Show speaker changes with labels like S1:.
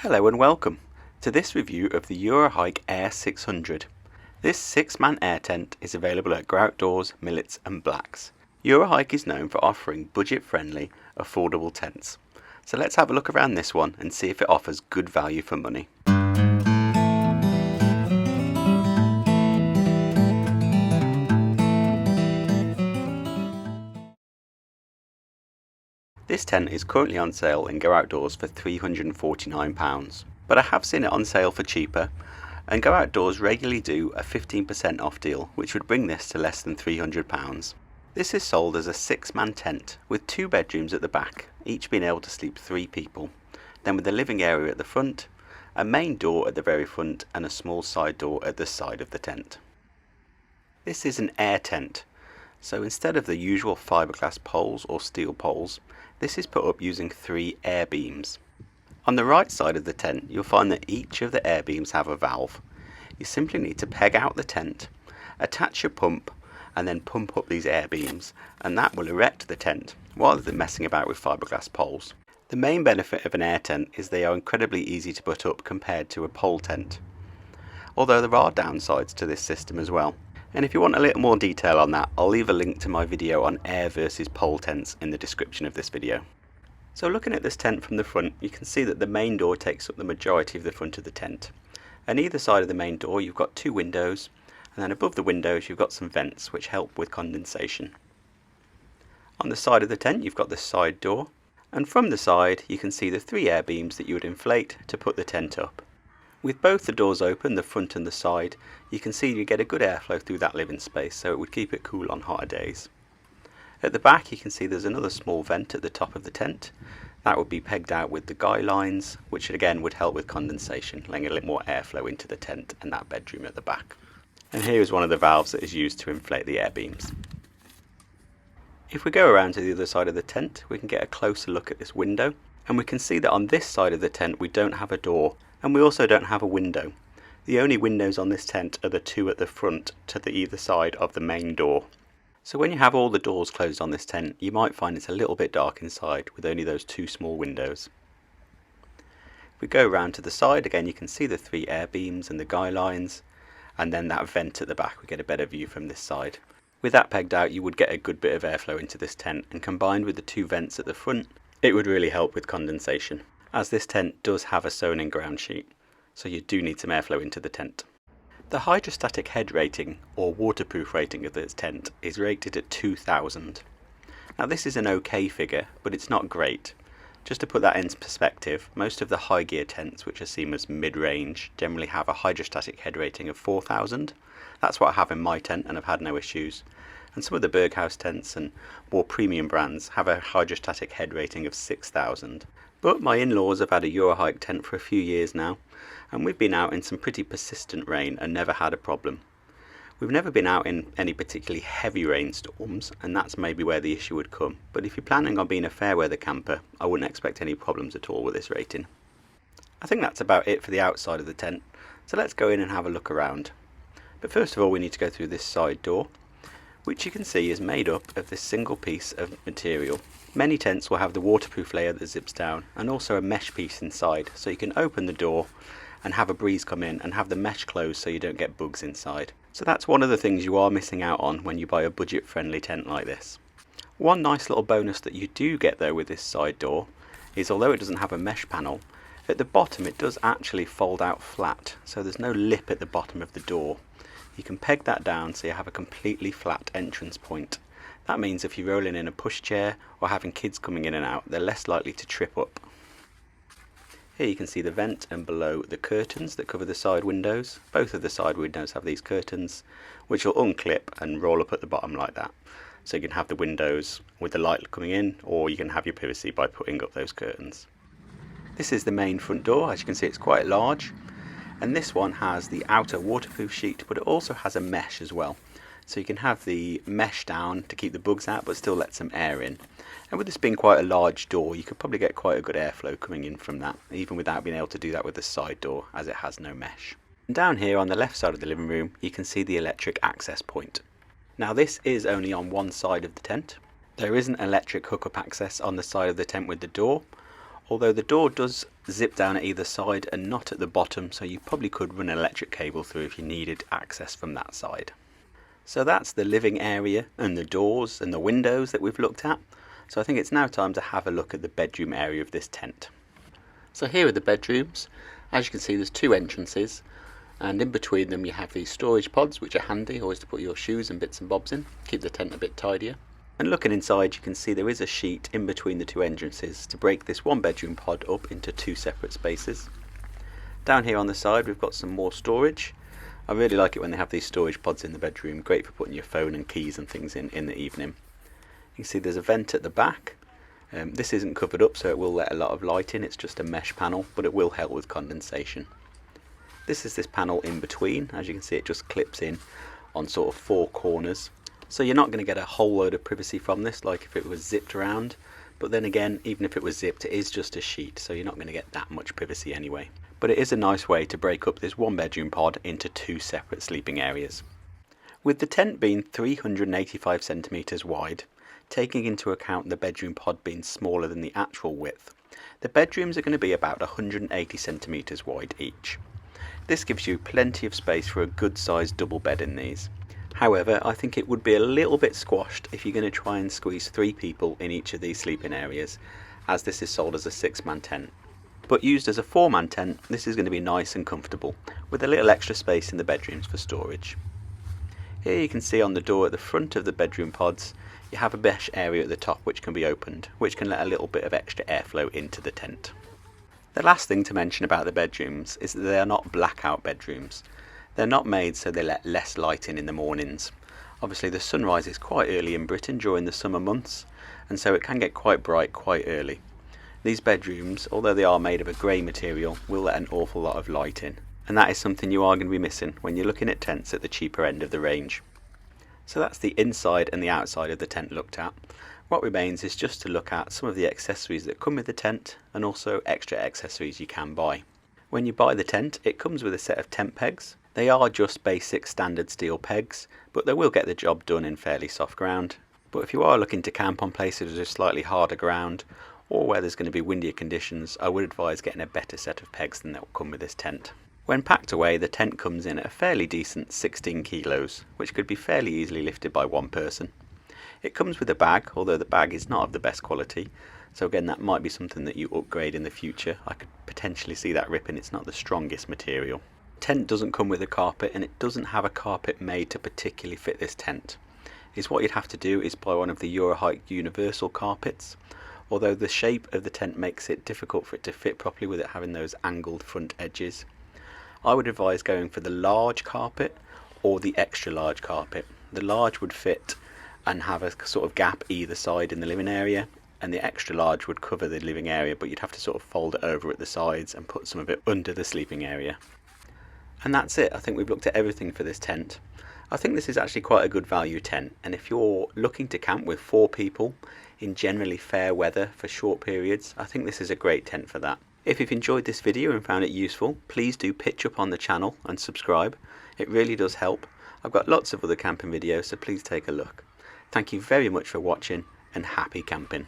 S1: Hello and welcome to this review of the Eurohike Air 600. This 6-man air tent is available at Go Outdoors, Millets and Blacks. Eurohike is known for offering budget-friendly, affordable tents. So let's have a look around this one and see if it offers good value for money. This tent is currently on sale in Go Outdoors for £349, but I have seen it on sale for cheaper, and Go Outdoors regularly do a 15% off deal, which would bring this to less than £300. This is sold as a 6-man tent with 2 bedrooms at the back, each being able to sleep 3 people, then with a living area at the front, a main door at the very front and a small side door at the side of the tent. This is an air tent, so instead of the usual fiberglass poles or steel poles, this is put up using 3 air beams. On the right side of the tent, you'll find that each of the air beams have a valve. You simply need to peg out the tent, attach your pump, and then pump up these air beams, and that will erect the tent, rather than messing about with fiberglass poles. The main benefit of an air tent is they are incredibly easy to put up compared to a pole tent, although there are downsides to this system as well. And if you want a little more detail on that, I'll leave a link to my video on air versus pole tents in the description of this video. So looking at this tent from the front, you can see that the main door takes up the majority of the front of the tent. On either side of the main door you've got 2 windows, and then above the windows you've got some vents which help with condensation. On the side of the tent you've got the side door, and from the side you can see the 3 air beams that you would inflate to put the tent up. With both the doors open, the front and the side, you can see you get a good airflow through that living space, so it would keep it cool on hotter days. At the back you can see there's another small vent at the top of the tent. That would be pegged out with the guy lines, which again would help with condensation, letting a little more airflow into the tent and that bedroom at the back. And here is one of the valves that is used to inflate the air beams. If we go around to the other side of the tent, we can get a closer look at this window, and we can see that on this side of the tent we don't have a door, and we also don't have a window. The only windows on this tent are the 2 at the front to the either side of the main door. So when you have all the doors closed on this tent, you might find it's a little bit dark inside with only those 2 small windows. If we go around to the side, again you can see the 3 air beams and the guy lines, and then that vent at the back. We get a better view from this side. With that pegged out, you would get a good bit of airflow into this tent, and combined with the 2 vents at the front, it would really help with condensation, as this tent does have a sewn in ground sheet, so you do need some airflow into the tent. The hydrostatic head rating, or waterproof rating of this tent, is rated at 2000. Now this is an okay figure, but it's not great. Just to put that into perspective, most of the high gear tents, which are seen as mid-range, generally have a hydrostatic head rating of 4000. That's what I have in my tent, and I've had no issues. And some of the Berghaus tents and more premium brands have a hydrostatic head rating of 6000. But my in-laws have had a Eurohike tent for a few years now, and we've been out in some pretty persistent rain and never had a problem. We've never been out in any particularly heavy rainstorms, and that's maybe where the issue would come. But if you're planning on being a fair weather camper, I wouldn't expect any problems at all with this rating. I think that's about it for the outside of the tent, so let's go in and have a look around. But first of all we need to go through this side door, which you can see is made up of this single piece of material. Many tents will have the waterproof layer that zips down, and also a mesh piece inside, so you can open the door and have a breeze come in and have the mesh closed so you don't get bugs inside. So that's one of the things you are missing out on when you buy a budget friendly tent like this. One nice little bonus that you do get though with this side door is, although it doesn't have a mesh panel, at the bottom it does actually fold out flat, so there's no lip at the bottom of the door. You can peg that down so you have a completely flat entrance point. That means if you're rolling in a pushchair or having kids coming in and out, they're less likely to trip up. Here you can see the vent, and below the curtains that cover the side windows. Both of the side windows have these curtains, which will unclip and roll up at the bottom like that. So you can have the windows with the light coming in, or you can have your privacy by putting up those curtains. This is the main front door. As you can see, it's quite large. And this one has the outer waterproof sheet, but it also has a mesh as well. So you can have the mesh down to keep the bugs out, but still let some air in. And with this being quite a large door, you could probably get quite a good airflow coming in from that, even without being able to do that with the side door, as it has no mesh. And down here on the left side of the living room, you can see the electric access point. Now this is only on one side of the tent. There isn't electric hookup access on the side of the tent with the door, although the door does zip down at either side and not at the bottom, so you probably could run an electric cable through if you needed access from that side. So that's the living area and the doors and the windows that we've looked at. So I think it's now time to have a look at the bedroom area of this tent. So here are the bedrooms. As you can see, there's two entrances, and in between them you have these storage pods, which are handy, always to put your shoes and bits and bobs in, keep the tent a bit tidier. And looking inside, you can see there is a sheet in between the two entrances to break this one bedroom pod up into two separate spaces. Down here on the side we've got some more storage. I really like it when they have these storage pods in the bedroom, great for putting your phone and keys and things in the evening. You can see there's a vent at the back. This isn't covered up, so it will let a lot of light in. It's just a mesh panel, but it will help with condensation. This is this panel in between. As you can see, it just clips in on sort of four corners. So you're not going to get a whole load of privacy from this, like if it was zipped around. But then again, even if it was zipped, it is just a sheet, so you're not going to get that much privacy anyway. But it is a nice way to break up this one bedroom pod into two separate sleeping areas. With the tent being 385 centimetres wide, taking into account the bedroom pod being smaller than the actual width, the bedrooms are going to be about 180 centimetres wide each. This gives you plenty of space for a good sized double bed in these. However, I think it would be a little bit squashed if you're going to try and squeeze 3 people in each of these sleeping areas, as this is sold as a 6-man tent. But used as a 4-man tent, this is going to be nice and comfortable, with a little extra space in the bedrooms for storage. Here you can see on the door at the front of the bedroom pods, you have a mesh area at the top which can be opened, which can let a little bit of extra airflow into the tent. The last thing to mention about the bedrooms is that they are not blackout bedrooms. They're not made so they let less light in the mornings. Obviously the sun rises quite early in Britain during the summer months, and so it can get quite bright quite early. These bedrooms, although they are made of a grey material, will let an awful lot of light in, and that is something you are going to be missing when you're looking at tents at the cheaper end of the range. So that's the inside and the outside of the tent looked at. What remains is just to look at some of the accessories that come with the tent, and also extra accessories you can buy. When you buy the tent, it comes with a set of tent pegs. They are just basic standard steel pegs, but they will get the job done in fairly soft ground. But if you are looking to camp on places with slightly harder ground, or where there's going to be windier conditions, I would advise getting a better set of pegs than that will come with this tent. When packed away, the tent comes in at a fairly decent 16 kilos, which could be fairly easily lifted by one person. It comes with a bag, although the bag is not of the best quality, so again that might be something that you upgrade in the future. I could potentially see that ripping, it's not the strongest material. The tent doesn't come with a carpet, and it doesn't have a carpet made to particularly fit this tent. What you'd have to do is buy one of the Eurohike universal carpets, although the shape of the tent makes it difficult for it to fit properly with it having those angled front edges. I would advise going for the large carpet or the extra large carpet. The large would fit and have a sort of gap either side in the living area, and the extra large would cover the living area, but you'd have to sort of fold it over at the sides and put some of it under the sleeping area. And that's it. I think we've looked at everything for this tent. I think this is actually quite a good value tent, and if you're looking to camp with 4 people in generally fair weather for short periods, I think this is a great tent for that. If you've enjoyed this video and found it useful, please do pitch up on the channel and subscribe. It really does help. I've got lots of other camping videos, so please take a look. Thank you very much for watching, and happy camping.